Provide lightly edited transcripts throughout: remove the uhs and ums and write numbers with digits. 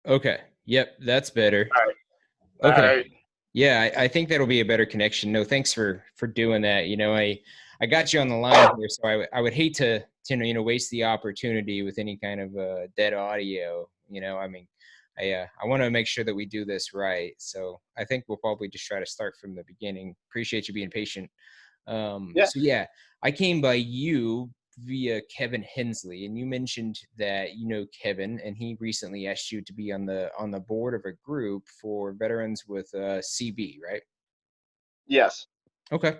Okay. Yep, that's better. All right. All Okay. right. Yeah, I think that'll be a better connection. No, thanks for doing that. I got you on the line here, so I would hate to waste the opportunity with any kind of dead audio. I mean, I want to make sure that we do this right. So I think we'll probably just try to start from the beginning. Appreciate you being patient. Yeah. So yeah, I came by you via Kevin Hensley, and you mentioned that you know Kevin, and he recently asked you to be on the board of a group for veterans with CB, right? Yes. Okay.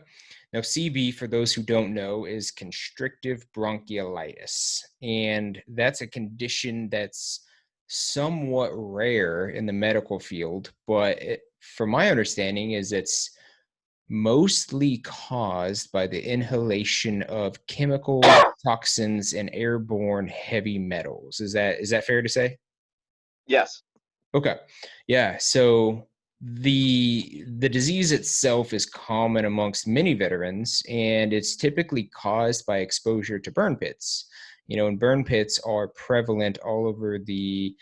Now, CB, for those who don't know, is constrictive bronchiolitis, and that's a condition that's somewhat rare in the medical field, but from my understanding, is it's mostly caused by the inhalation of chemicals, toxins, and airborne heavy metals. Is that fair to say? Yes. Okay. Yeah. So the disease itself is common amongst many veterans, and it's typically caused by exposure to burn pits. And burn pits are prevalent all over the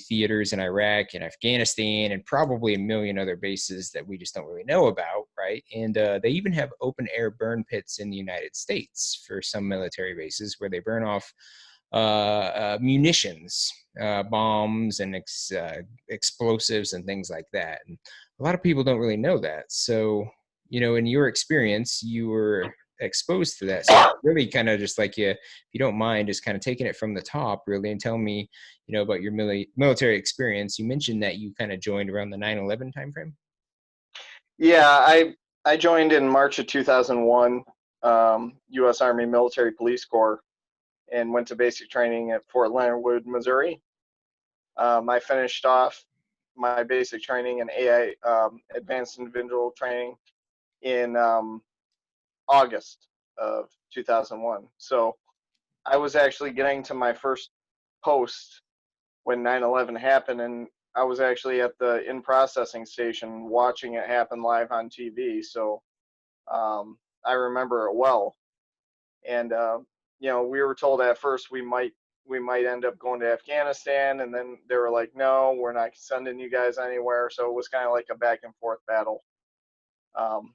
theaters in Iraq and Afghanistan, and probably a million other bases that we just don't really know about, right? And they even have open air burn pits in the United States for some military bases where they burn off munitions, bombs, and explosives and things like that. And a lot of people don't really know that. So, in your experience, you were exposed to that. So, really, kind of just like if you don't mind, just kind of taking it from the top, really, and tell me, about your military experience. You mentioned that you kind of joined around the 9/11 timeframe. Yeah. I joined in March of 2001, U.S. Army Military Police Corps, and went to basic training at Fort Leonard Wood, Missouri. I finished off my basic training in AI, Advanced Individual Training, in August of 2001. So I was actually getting to my first post when 9/11 happened, and I was actually at the in processing station watching it happen live on TV. So I remember it well. And we were told at first we might end up going to Afghanistan, and then they were like, no, we're not sending you guys anywhere. So it was kind of like a back and forth battle. Um,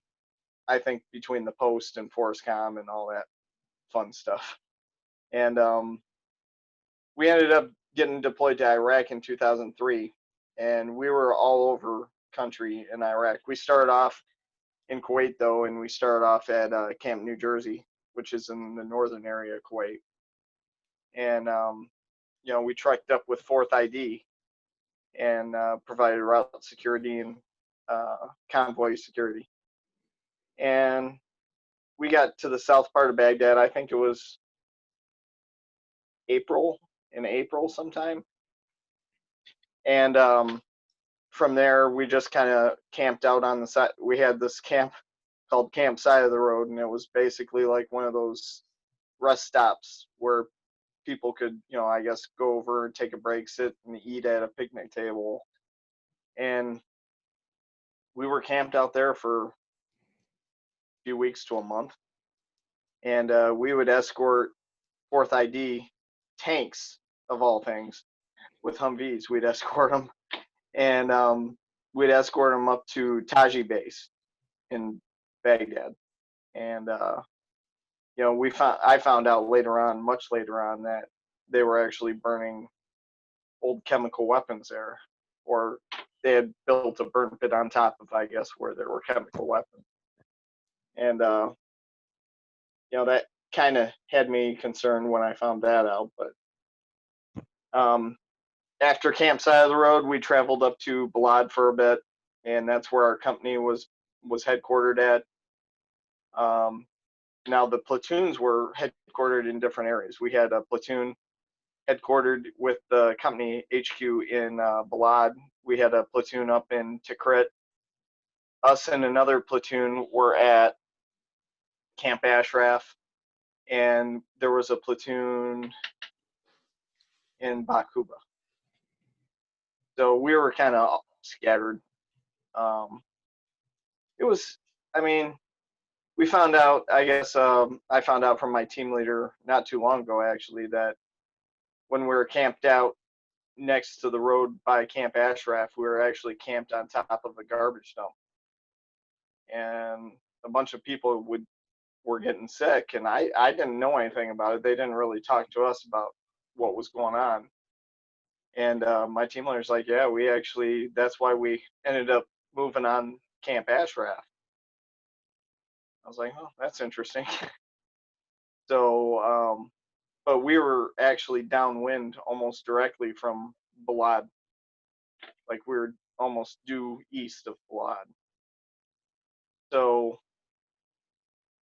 I think between the post and Forcecom and all that fun stuff. And we ended up getting deployed to Iraq in 2003, and we were all over country in Iraq. We started off in Kuwait though, and we started off at Camp New Jersey, which is in the northern area of Kuwait. And we trekked up with Fourth ID and provided route security and convoy security. And we got to the south part of Baghdad. I think it was April sometime. And from there, we just kind of camped out on the side. We had this camp called Camp Side of the Road, and it was basically like one of those rest stops where people could, I guess, go over and take a break, sit and eat at a picnic table. And we were camped out there for a few weeks to a month. And we would escort Fourth ID tanks, of all things, with Humvees. We'd escort them. And we'd escort them up to Taji base in Baghdad. And, I found out later on, much later on, that they were actually burning old chemical weapons there, or they had built a burn pit on top of, I guess, where there were chemical weapons. And that kind of had me concerned when I found that out. But after Camp Side of the Road, we traveled up to Balad for a bit, and that's where our company was headquartered at. Now the platoons were headquartered in different areas. We had a platoon headquartered with the company HQ in Balad. We had a platoon up in Tikrit. Us and another platoon were at Camp Ashraf, and there was a platoon in Bakuba. So we were kind of scattered. It was, I mean, we found out, I guess, I found out from my team leader not too long ago, actually, that when we were camped out, next to the road by Camp Ashraf. We were actually camped on top of a garbage dump, and a bunch of people were getting sick, and I didn't know anything about it. They didn't really talk to us about what was going on. And my team leader's like, yeah, we actually, that's why we ended up moving on Camp Ashraf. I was like, oh, that's interesting. So, but we were actually downwind almost directly from Balad. Like we were almost due east of Balad. So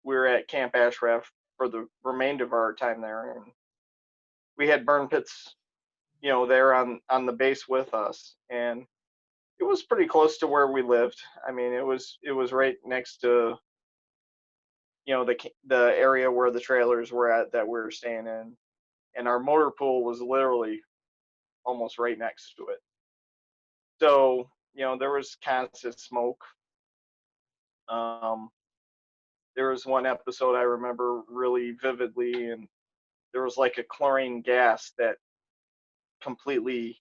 we were at Camp Ashraf for the remainder of our time there. And we had burn pits, there on the base with us. And it was pretty close to where we lived. I mean, it was right next to the area where the trailers were at that we were staying in, and our motor pool was literally almost right next to it. So there was constant smoke. Um, there was one episode I remember really vividly, and there was like a chlorine gas that completely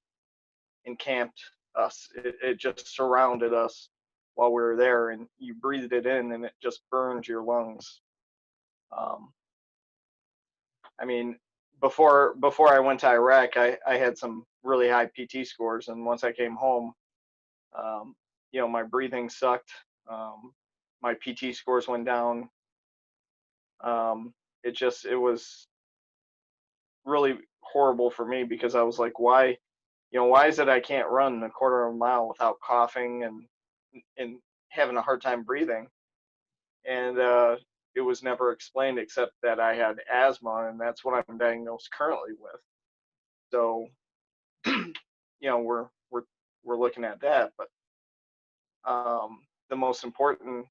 encamped us. It just surrounded us while we were there, and you breathed it in, and it just burned your lungs. Um, I mean, before I went to Iraq, I had some really high PT scores, and once I came home, um, my breathing sucked. My PT scores went down. It was really horrible for me because I was like, why is it I can't run a quarter of a mile without coughing and having a hard time breathing? And it was never explained except that I had asthma, and that's what I'm diagnosed currently with. So, we're looking at that, but the most important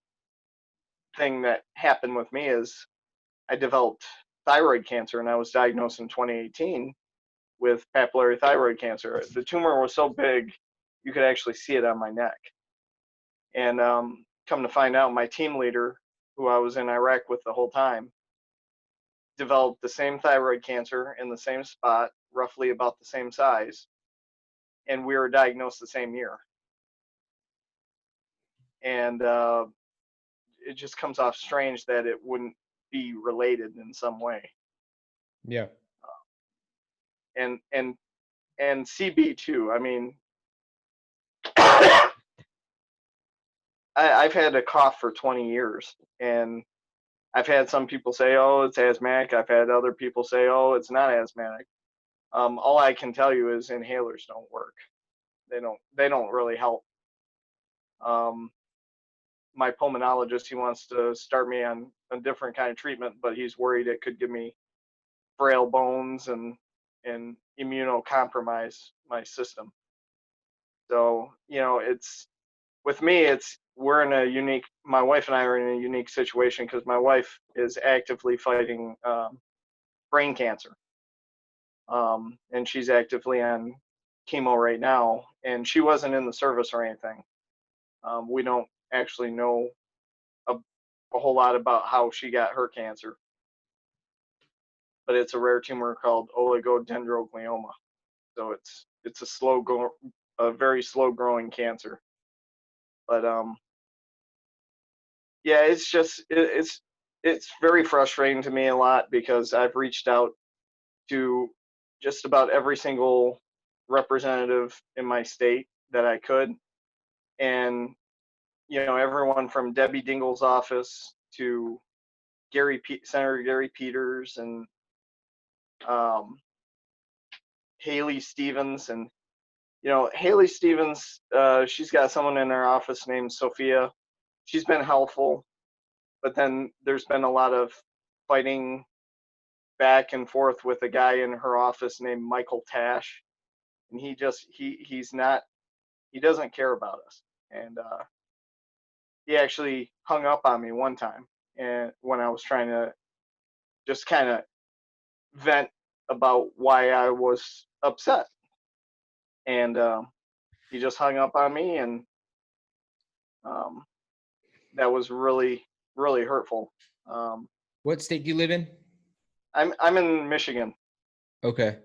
thing that happened with me is I developed thyroid cancer, and I was diagnosed in 2018 with papillary thyroid cancer. The tumor was so big you could actually see it on my neck. And come to find out, my team leader, who I was in Iraq with the whole time, developed the same thyroid cancer in the same spot, roughly about the same size, and we were diagnosed the same year. And it just comes off strange that it wouldn't be related in some way. Yeah. And CB too. I mean, I've had a cough for 20 years, and I've had some people say, "Oh, it's asthmatic." I've had other people say, "Oh, it's not asthmatic." All I can tell you is inhalers don't work. They don't really help. Um, my pulmonologist, he wants to start me on a different kind of treatment, but he's worried it could give me frail bones and immunocompromise my system. So it's with me. It's we're in a unique. My wife and I are in a unique situation because my wife is actively fighting brain cancer, and she's actively on chemo right now. And she wasn't in the service or anything. We don't actually know a, a whole lot about how she got her cancer, but it's a rare tumor called oligodendroglioma. So it's a very slow growing cancer. But yeah, it's very frustrating to me a lot because I've reached out to just about every single representative in my state that I could, and everyone from Debbie Dingell's office to Senator Gary Peters and um, Haley Stevens. And Haley Stevens, she's got someone in her office named Sophia. She's been helpful, but then there's been a lot of fighting back and forth with a guy in her office named Michael Tash, and he doesn't care about us. And he actually hung up on me one time, and when I was trying to just kind of vent about why I was upset, and he just hung up on me, and um, that was really really hurtful. Um, What state do you live in? I'm in Michigan. Okay.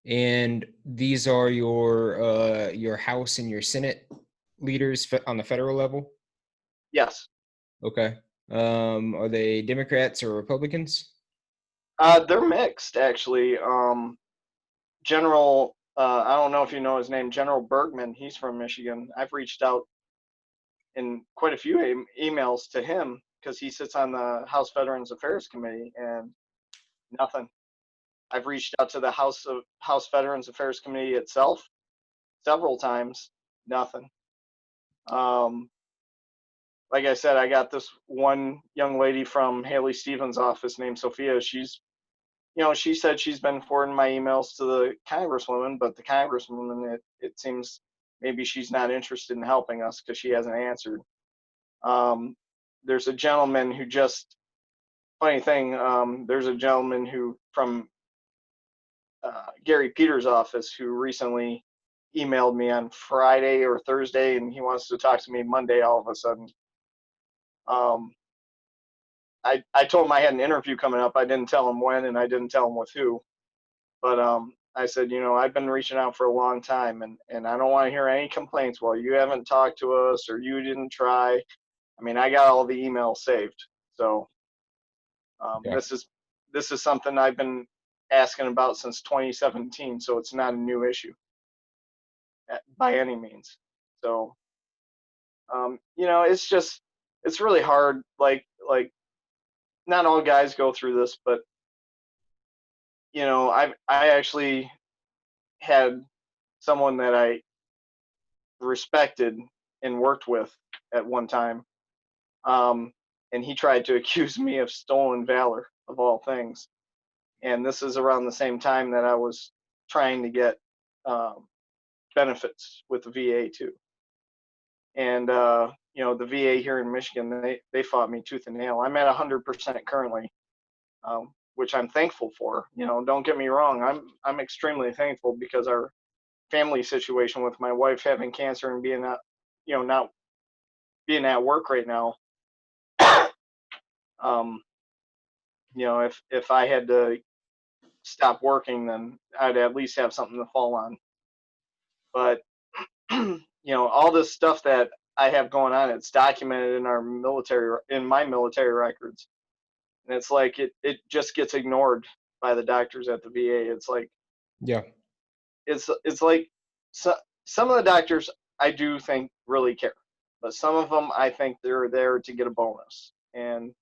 And these are your House and your Senate leaders on the federal level? Yes. Okay. Are they Democrats or Republicans? They're mixed, actually. General, I don't know if you know his name, General Bergman. He's from Michigan. I've reached out in quite a few emails to him because he sits on the House Veterans Affairs Committee, and nothing. I've reached out to the House Veterans Affairs Committee itself several times, nothing. Um, like I said, I got this one young lady from Haley Stevens' office named Sophia. She said she's been forwarding my emails to the congresswoman, but the congresswoman, it seems maybe she's not interested in helping us because she hasn't answered. Um, there's a gentleman who just, funny thing, there's a gentleman who from Gary Peters' office who recently emailed me on Friday or Thursday, and he wants to talk to me Monday all of a sudden. Um, I told him I had an interview coming up. I didn't tell him when, and I didn't tell him with who. But I said, I've been reaching out for a long time, and I don't want to hear any complaints. Well, you haven't talked to us, or you didn't try. I mean, I got all the emails saved. So Yeah. this is something I've been asking about since 2017. So it's not a new issue by any means. So it's really hard. Like not all guys go through this, but I actually had someone that I respected and worked with at one time, um, and he tried to accuse me of stolen valor of all things. And this is around the same time that I was trying to get um, benefits with the VA too. And the VA here in Michigan, they fought me tooth and nail. I'm at 100% currently, which I'm thankful for. Don't get me wrong. I'm extremely thankful because our family situation with my wife having cancer and being not being at work right now. um, if I had to stop working, then I'd at least have something to fall on. But all this stuff that I have going on, it's documented in my military records, and it's like it just gets ignored by the doctors at the VA. It's like Yeah. it's like some of the doctors I do think really care, but some of them I think they're there to get a bonus, and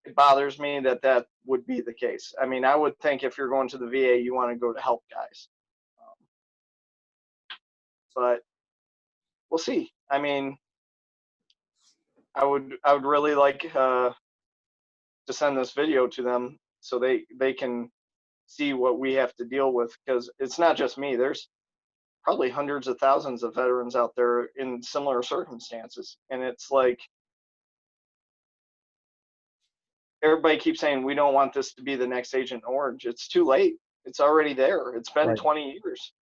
it bothers me that that would be the case. I mean, I would think if you're going to the VA, you want to go to help guys, but we'll see. I mean, I would really like to send this video to them so they can see what we have to deal with because it's not just me. There's probably hundreds of thousands of veterans out there in similar circumstances, and it's like everybody keeps saying we don't want this to be the next Agent Orange. It's too late. It's already there. It's been Right. 20 years.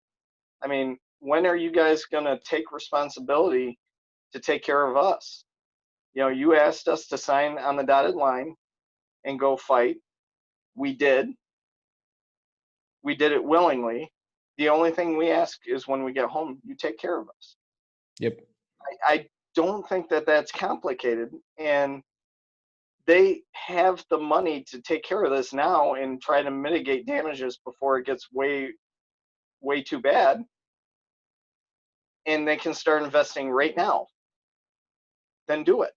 I mean, when are you guys going to take responsibility to take care of us? You asked us to sign on the dotted line and go fight. We did. We did it willingly. The only thing we ask is when we get home, you take care of us. Yep. I don't think that that's complicated. And they have the money to take care of this now and try to mitigate damages before it gets way, way too bad. And they can start investing right now. Then do it.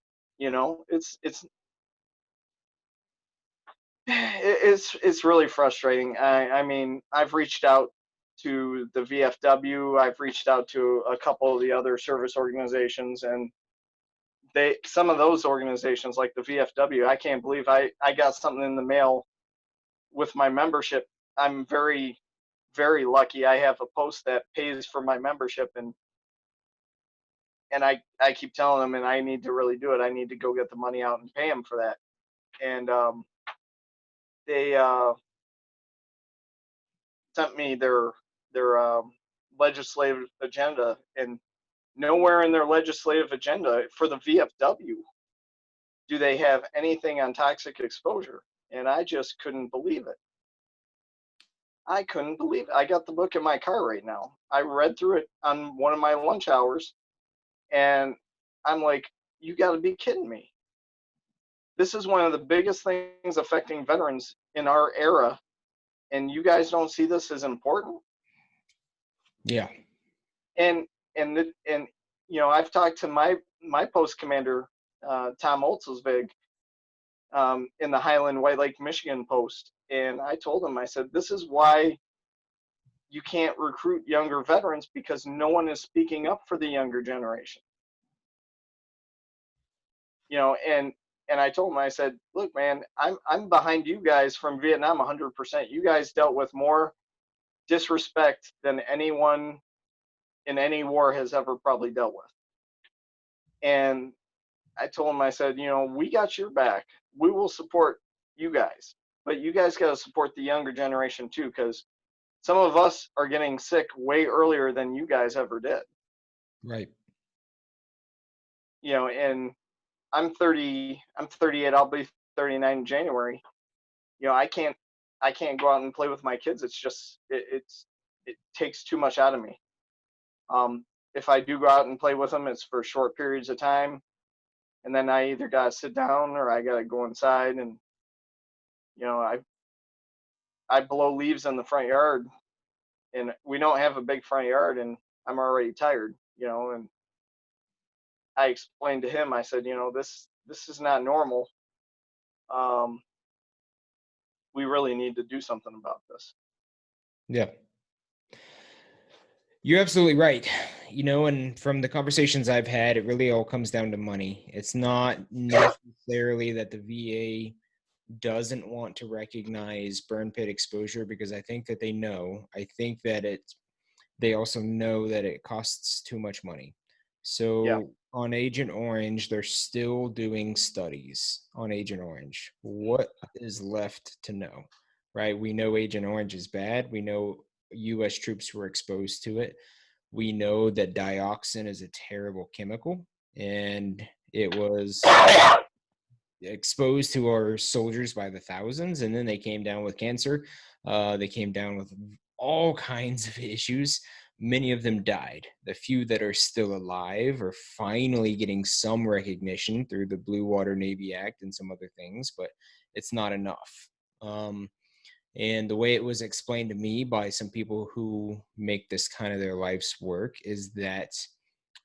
It's really frustrating. I mean, I've reached out to the VFW. I've reached out to a couple of the other service organizations, and some of those organizations like the VFW, I can't believe I got something in the mail with my membership. I'm very, very lucky. I have a post that pays for my membership, and I keep telling them, and I need to really do it. I need to go get the money out and pay them for that. And they sent me their legislative agenda, and nowhere in their legislative agenda for the VFW do they have anything on toxic exposure, and I just couldn't believe it. I couldn't believe it. I got the book in my car right now. I read through it on one of my lunch hours, and I'm like, you got to be kidding me. This is one of the biggest things affecting veterans in our era, and you guys don't see this as important. Yeah. And and I've talked to my post commander, Tom Oltzelsvig, in the Highland White Lake, Michigan post, and I told him, I said, this is why you can't recruit younger veterans, because no one is speaking up for the younger generation. And I told him, I said, look, man, I'm behind you guys from Vietnam 100%. You guys dealt with more disrespect than anyone in any war has ever probably dealt with. And I told him, I said, we got your back. We will support you guys, but you guys got to support the younger generation too, because some of us are getting sick way earlier than you guys ever did. Right. And I'm 30, I'm 38, I'll be 39 in January. I can't go out and play with my kids. It's just, it takes too much out of me. If I do go out and play with them, it's for short periods of time. And then I either got to sit down or I got to go inside, and, I blow leaves in the front yard, and we don't have a big front yard, and I'm already tired, and I explained to him, I said, this is not normal. Um, we really need to do something about this. Yeah. You're absolutely right. And from the conversations I've had, it really all comes down to money. It's not necessarily that the VA doesn't want to recognize burn pit exposure, because I think that they know. I think that they also know that it costs too much money. Yeah. So on Agent Orange, they're still doing studies on Agent Orange. What is left to know, right? We know Agent Orange is bad. We know US troops were exposed to it. We know that dioxin is a terrible chemical, and it was exposed to our soldiers by the thousands, and then they came down with cancer. They came down with all kinds of issues. Many of them died. The few that are still alive are finally getting some recognition through the Blue Water Navy Act and some other things, but it's not enough. And the way it was explained to me by some people who make this kind of their life's work is that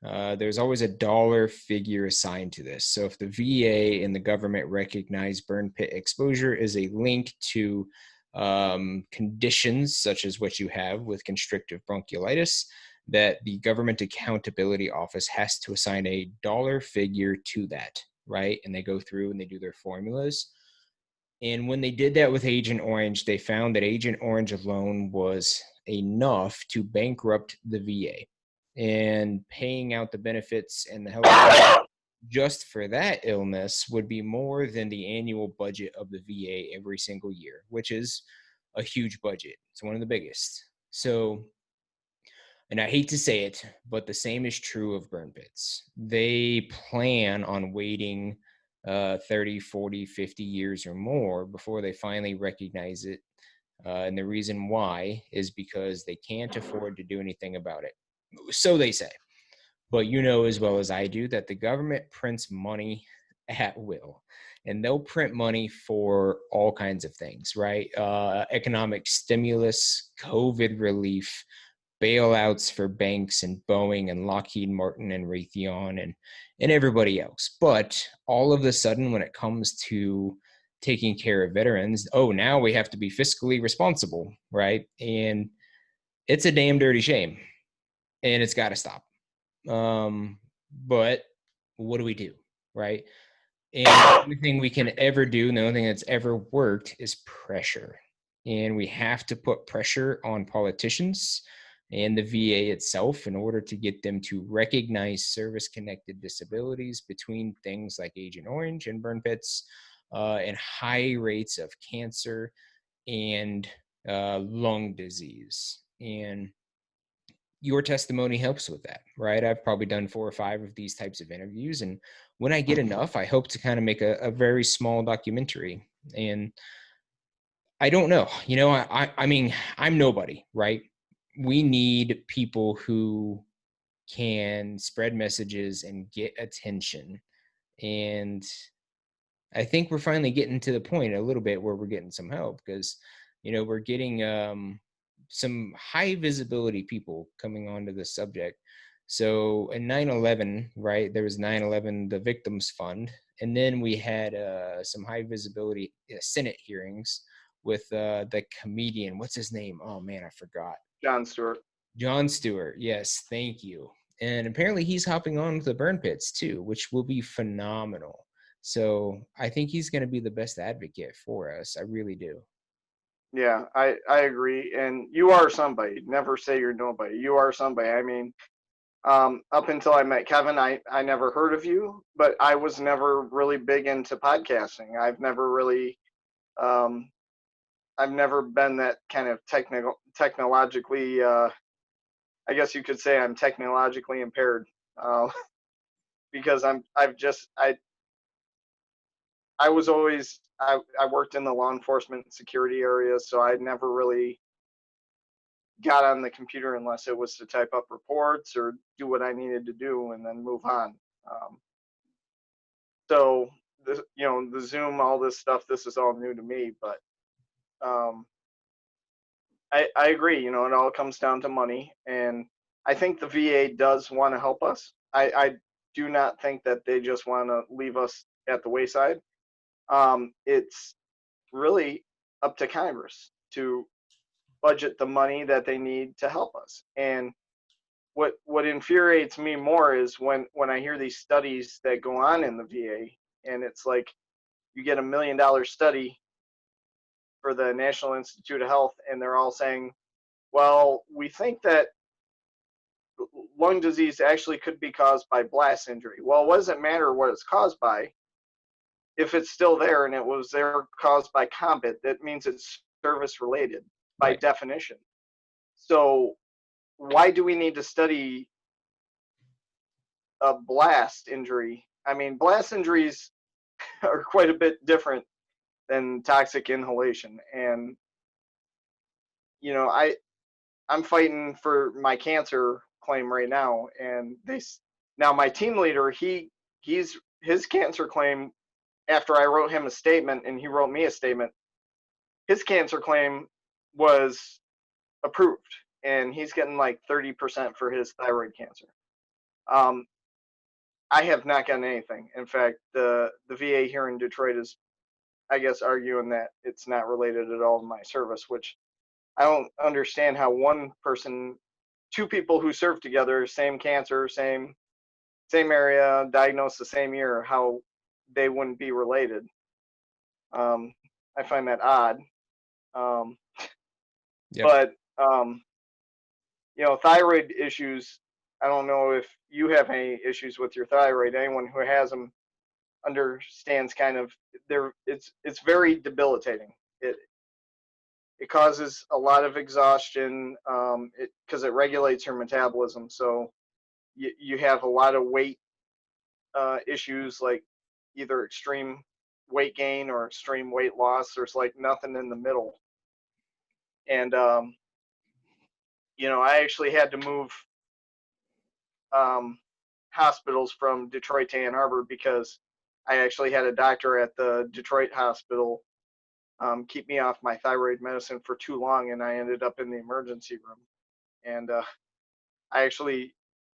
there's always a dollar figure assigned to this. So if the VA and the government recognize burn pit exposure is a link to conditions such as what you have with constrictive bronchiolitis, that the Government Accountability Office has to assign a dollar figure to that, right? And they go through and they do their formulas. And when they did that with Agent Orange, they found that Agent Orange alone was enough to bankrupt the VA. And paying out the benefits and the health just for that illness would be more than the annual budget of the VA every single year, which is a huge budget. It's one of the biggest. So, and I hate to say it, but the same is true of burn pits. They plan on waiting 30, 40, 50 years or more before they finally recognize it. And the reason why is because they can't afford to do anything about it. So they say. But you know as well as I do that the government prints money at will. And they'll print money for all kinds of things, right? Economic stimulus, COVID relief, bailouts for banks and Boeing and Lockheed Martin and Raytheon and everybody else. But all of a sudden, when it comes to taking care of veterans, oh, now we have to be fiscally responsible, right? And it's a damn dirty shame, and it's got to stop. But what do, right? And the only thing we can ever do, and the only thing that's ever worked is pressure. And we have to put pressure on politicians and the VA itself in order to get them to recognize service-connected disabilities between things like Agent Orange and burn pits, and high rates of cancer and lung disease. And your testimony helps with that, right? I've probably done 4 or 5 of these types of interviews. And when I get enough, I hope to kind of make a very small documentary. And I don't know. I mean, I'm nobody, right? We need people who can spread messages and get attention. And I think we're finally getting to the point a little bit where we're getting some help because, we're getting some high visibility people coming onto the subject. So in 9/11, right, there was 9/11, the Victims Fund. And then we had some high visibility Senate hearings with the comedian. What's his name? Oh, man, I forgot. John Stewart. John Stewart. Yes, thank you. And apparently he's hopping on with the burn pits too, which will be phenomenal. So I think he's going to be the best advocate for us. I really do. Yeah, I agree. And you are somebody. Never say you're nobody. You are somebody. I mean, up until I met Kevin, I never heard of you, but I was never really big into podcasting. Um, I've never been that kind of technologically. I guess you could say I'm technologically impaired, uh, because I was always I worked in the law enforcement and security area, so I never really got on the computer unless it was to type up reports or do what I needed to do and then move on. Um, so the Zoom, all this stuff, this is all new to me, but um, I agree. It all comes down to money, and I think the VA does want to help us. I do not think that they just want to leave us at the wayside. It's really up to Congress to budget the money that they need to help us. And what infuriates me more is when I hear these studies that go on in the VA, and it's like you get $1 million study for the National Institute of Health, and they're all saying, well, we think that lung disease actually could be caused by blast injury. Well, what does it matter what it's caused by? If it's still there and it was there caused by combat, that means it's service related by Right. definition. So why do we need to study a blast injury? I mean, blast injuries are quite a bit different than toxic inhalation. And I'm fighting for my cancer claim right now, and now my team leader he's his cancer claim, after I wrote him a statement and he wrote me a statement, his cancer claim was approved, and he's getting like 30% for his thyroid cancer. Um, I have not gotten anything. In fact, the VA here in Detroit is, I guess, arguing that it's not related at all to my service, which I don't understand how two people who served together, same cancer, same area, diagnosed the same year, how they wouldn't be related. Um, I find that odd. Um, Yep. but thyroid issues. I don't know if you have any issues with your thyroid. Anyone who has them understands kind of it's very debilitating. It causes a lot of exhaustion, because it regulates your metabolism. So you have a lot of weight issues, like either extreme weight gain or extreme weight loss. There's like nothing in the middle. And I actually had to move um, hospitals from Detroit to Ann Arbor because I actually had a doctor at the Detroit hospital keep me off my thyroid medicine for too long, and I ended up in the emergency room. And I actually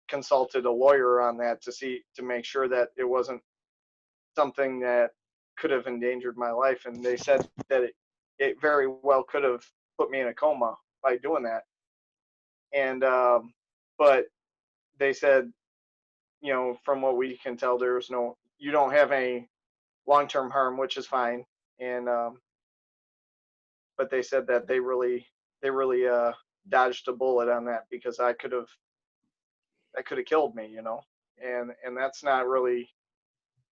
consulted a lawyer on that to make sure that it wasn't something that could have endangered my life. And they said that it very well could have put me in a coma by doing that. And but they said, from what we can tell, you don't have any long-term harm, which is fine. And but they said that they really dodged a bullet on that, because that could have killed me, and that's not really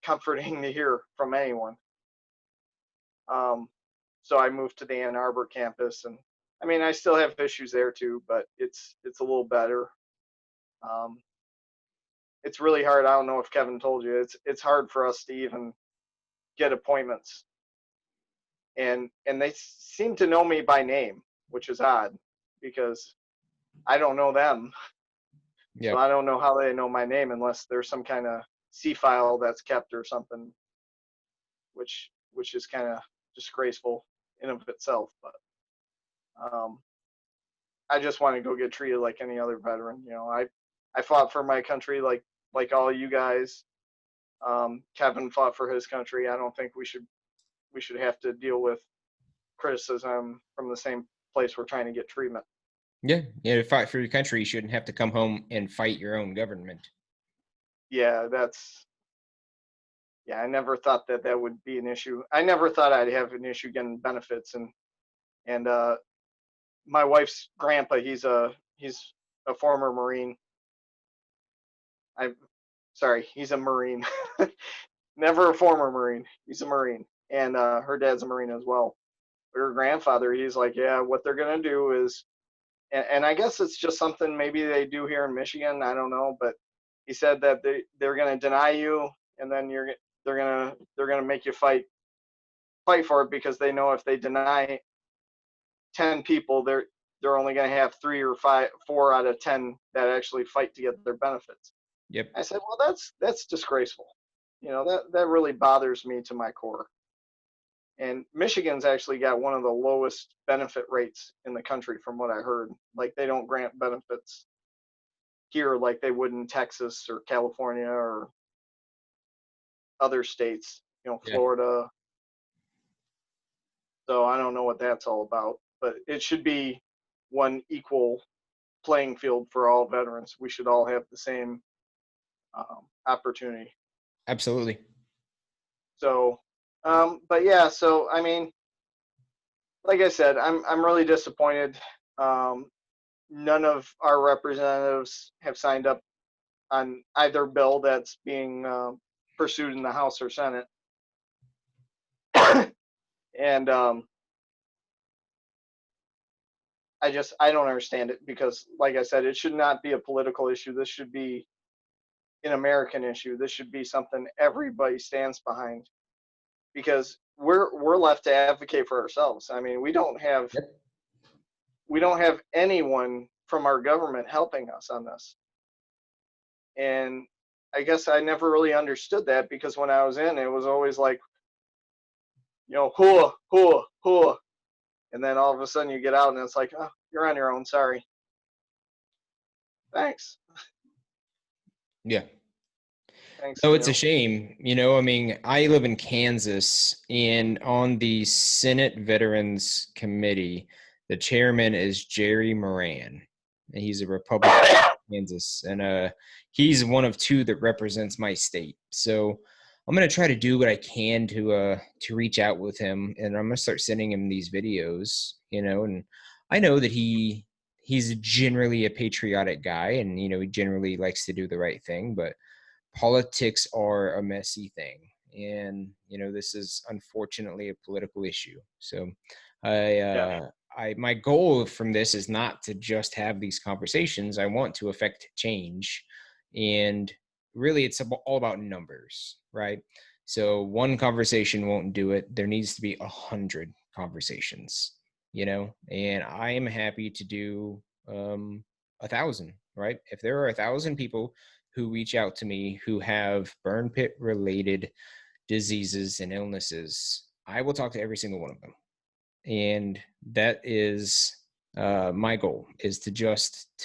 comforting to hear from anyone. Um, so I moved to the Ann Arbor campus, and I mean I still have issues there too, but it's a little better. Um, it's really hard. I don't know if Kevin told you, it's hard for us to even get appointments. and they seem to know me by name, which is odd because I don't know them. So Yep. I don't know how they know my name unless there's some kind of C file that's kept or something, which is kind of disgraceful in of itself. But um, I just want to go get treated like any other veteran. I fought for my country like all you guys. Kevin fought for his country. I don't think we should have to deal with criticism from the same place we're trying to get treatment. Yeah. Yeah. To fight for your country, you shouldn't have to come home and fight your own government. Yeah, I never thought that would be an issue. I never thought I'd have an issue getting benefits, and my wife's grandpa, he's a former Marine. I sorry, he's a Marine. Never a former Marine. He's a Marine, and her dad's a Marine as well. But her grandfather, he's like, yeah, what they're gonna do is, and I guess it's just something maybe they do here in Michigan. I don't know, but he said that they're gonna deny you, and then they're gonna make you fight for it because they know if they deny 10 people, they're only going to have 4 out of 10 that actually fight to get their benefits. Yep. I said, well, that's disgraceful. That really bothers me to my core. And Michigan's actually got one of the lowest benefit rates in the country, from what I heard. Like, they don't grant benefits here like they would in Texas or California or other states, Yeah. Florida. So I don't know what that's all about, but it should be one equal playing field for all veterans. We should all have the same opportunity. Absolutely. So, but yeah, so I mean, like I said, I'm really disappointed. Um, None of our representatives have signed up on either bill that's being pursued in the House or Senate, and I don't understand it because, like I said, it should not be a political issue. This should be an American issue. This should be something everybody stands behind because we're left to advocate for ourselves. I mean, Yep. we don't have anyone from our government helping us on this. And I guess I never really understood that because when I was in, it was always like, hua, hua, hua. And then all of a sudden you get out and it's like, oh, you're on your own. Sorry. Thanks. Yeah. Thanks, No, it's a shame. I mean, I live in Kansas, and on the Senate Veterans Committee, the chairman is Jerry Moran, and he's a Republican from Kansas, and he's one of two that represents my state. So I'm gonna try to do what I can to reach out with him, and I'm gonna start sending him these videos. And I know that he's generally a patriotic guy, and he generally likes to do the right thing, but politics are a messy thing, and this is unfortunately a political issue. So i Yeah. uh my goal from this is not to just have these conversations. I want to affect change, and really it's all about numbers, right? So one conversation won't do it. There needs to be 100 conversations, and I am happy to do 1,000, right? If there are 1,000 people who reach out to me who have burn pit related diseases and illnesses, I will talk to every single one of them. And that is my goal, is to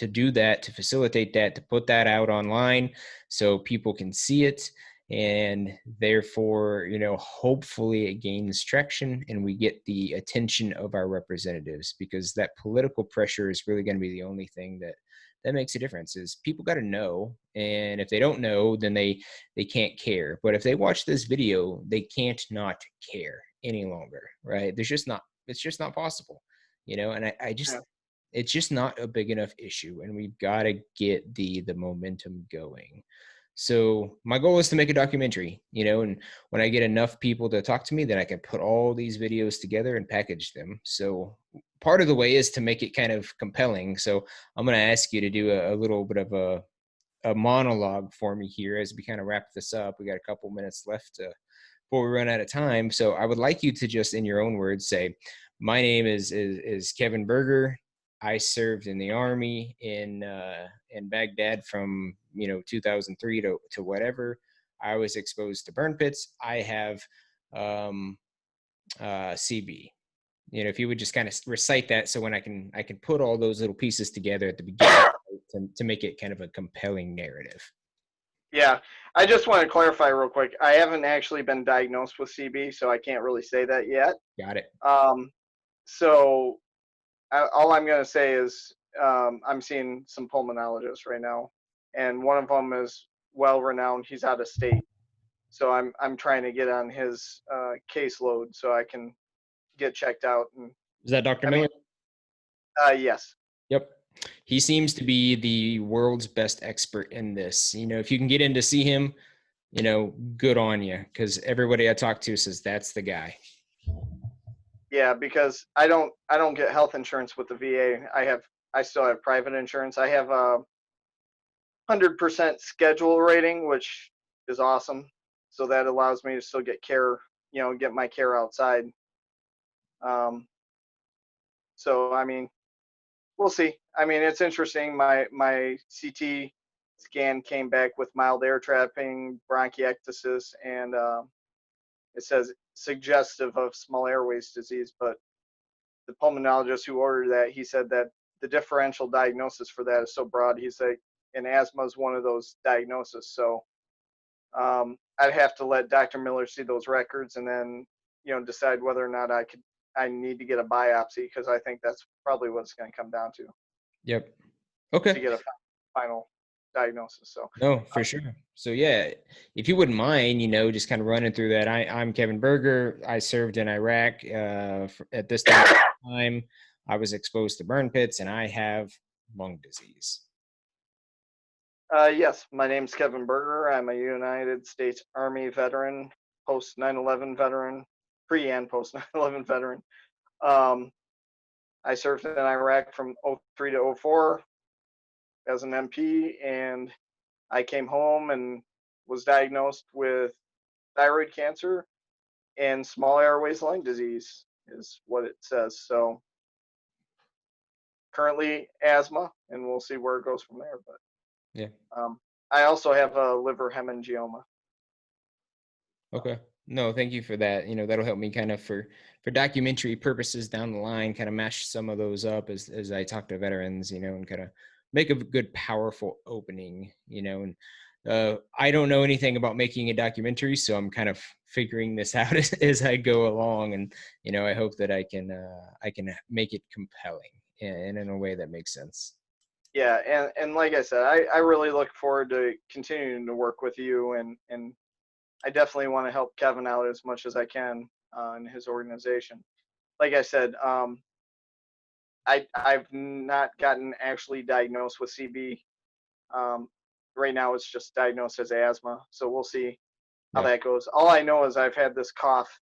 do that, to facilitate that, to put that out online so people can see it. And therefore, hopefully it gains traction and we get the attention of our representatives, because that political pressure is really going to be the only thing that makes a difference. Is people got to know, and if they don't know, then they can't care. But if they watch this video, they can't not care any longer, right? It's just not possible, and I just, Yeah. it's just not a big enough issue, and we've got to get the momentum going. So my goal is to make a documentary, and when I get enough people to talk to me, then I can put all these videos together and package them. So part of the way is to make it kind of compelling. So I'm going to ask you to do a little bit of a monologue for me here as we kind of wrap this up. We got a couple minutes left before we run out of time. So I would like you to just, in your own words, say, "My name is Kevin Berger. I served in the army in Baghdad from 2003 to whatever. I was exposed to burn pits. I have um, CB." If you would just kind of recite that, so when I can put all those little pieces together at the beginning to make it kind of a compelling narrative. Yeah, I just want to clarify real quick. I haven't actually been diagnosed with CB, so I can't really say that yet. Got it. Um, so all I'm going to say is I'm seeing some pulmonologists right now, and one of them is well renowned. He's out of state, so I'm trying to get on his caseload so I can get checked out. And Is that Dr. I mean, Miller? yes, Yep. He seems to be the world's best expert in this. If you can get in to see him, good on you, because everybody I talk to says that's the guy. yeah, because I don't get health insurance with the VA. I still have private insurance. I have a 100% schedule rating, which is awesome. So that allows me to still get care, get my care outside. Um, so I mean, we'll see. I mean, it's interesting. My CT scan came back with mild air trapping, bronchiectasis, and it says suggestive of small airways disease. But the pulmonologist who ordered that, he said that the differential diagnosis for that is so broad. He's like, and asthma is one of those diagnoses. So I'd have to let Dr. Miller see those records and then, decide whether or not I need to get a biopsy, because I think that's probably what it's going to come down Yep. to Okay. get a final diagnosis. So, No, for um, sure. So yeah, if you wouldn't mind, just kind of running through that. I'm Kevin Berger. I served in Iraq. At this time, I was exposed to burn pits, and I have lung disease. yes, my name's Kevin Berger. I'm a United States Army veteran, post 9/11 veteran, pre and post 9/11 veteran. Um, I served in Iraq from '03 to '04 as an MP, and I came home and was diagnosed with thyroid cancer and small airways lung disease, is what it says. So currently asthma, and we'll see where it goes from there. But Yeah. I also have a liver hemangioma. Okay. No, thank you for that. That'll help me kind of for documentary purposes down the line, kind of mash some of those up as I talk to veterans, and kind of make a good, powerful opening, and I don't know anything about making a documentary, so I'm kind of figuring this out as I go along, and I hope that I can make it compelling and in a way that makes sense. Yeah, and like I said, I really look forward to continuing to work with you, and I definitely want to help Kevin out as much as I can in his organization. Like I said, I've not gotten actually diagnosed with CB. Um, right now, it's just diagnosed as asthma. So we'll see how Yeah. that goes. All I know is I've had this cough.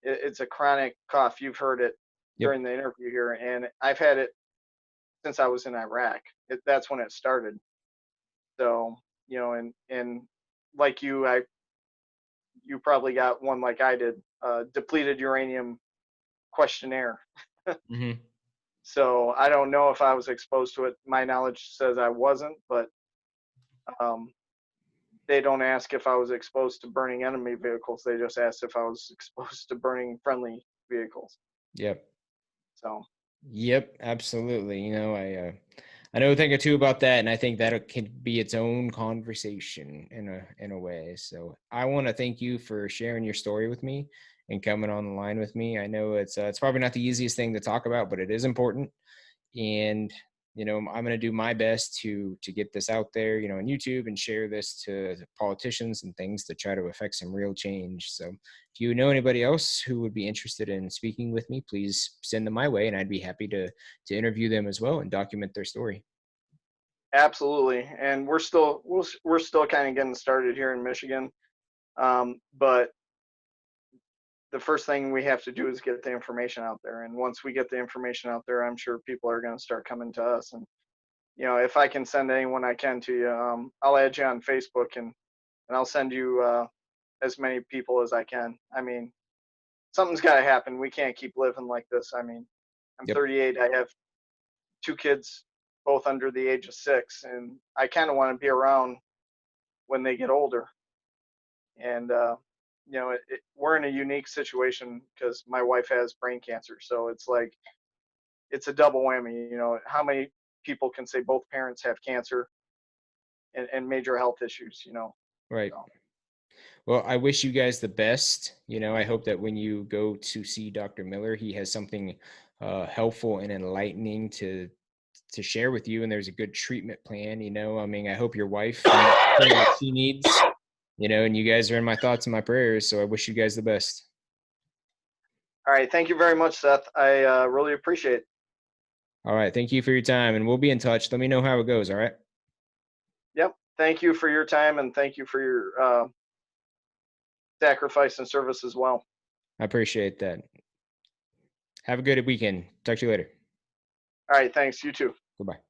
It's a chronic cough. You've heard it Yep. during the interview here, and I've had it since I was in Iraq. That's when it started. So and like you probably got one like I did, depleted uranium questionnaire. Hmm. So I don't know if I was exposed to it. My knowledge says I wasn't, but um, they don't ask if I was exposed to burning enemy vehicles. They just asked if I was exposed to burning friendly vehicles. Yep. So Yep, absolutely. I know a thing or two about that, and I think that could be its own conversation in a way. So I want to thank you for sharing your story with me and coming on the line with me. I know it's probably not the easiest thing to talk about, but it is important, and I'm going to do my best to get this out there, on YouTube, and share this to politicians and things to try to affect some real change. So if you know anybody else who would be interested in speaking with me, please send them my way, and I'd be happy to interview them as well and document their story. absolutely, and we're still kind of getting started here in Michigan, but the first thing we have to do is get the information out there. And once we get the information out there, I'm sure people are going to start coming to us. And if I can send anyone I can to you, I'll add you on Facebook, and I'll send you as many people as I can. I mean, something's got to happen. We can't keep living like this. I mean, I'm Yep. 38. I have two kids, both under the age of 6, and I kind of want to be around when they get older. And we're in a unique situation because my wife has brain cancer, so it's like it's a double whammy. How many people can say both parents have cancer and major health issues? Right. So. Well, I wish you guys the best. I hope that when you go to see Dr. Miller, he has something helpful and enlightening to share with you, and there's a good treatment plan. I mean, I hope your wife finds the care that she needs. And you guys are in my thoughts and my prayers. So I wish you guys the best. All right, thank you very much, Seth. I really appreciate it. All right. Thank you for your time, and we'll be in touch. Let me know how it goes. All right. Yep, thank you for your time, and thank you for your sacrifice and service as well. I appreciate that. Have a good weekend. Talk to you later. All right, thanks. You too. Goodbye.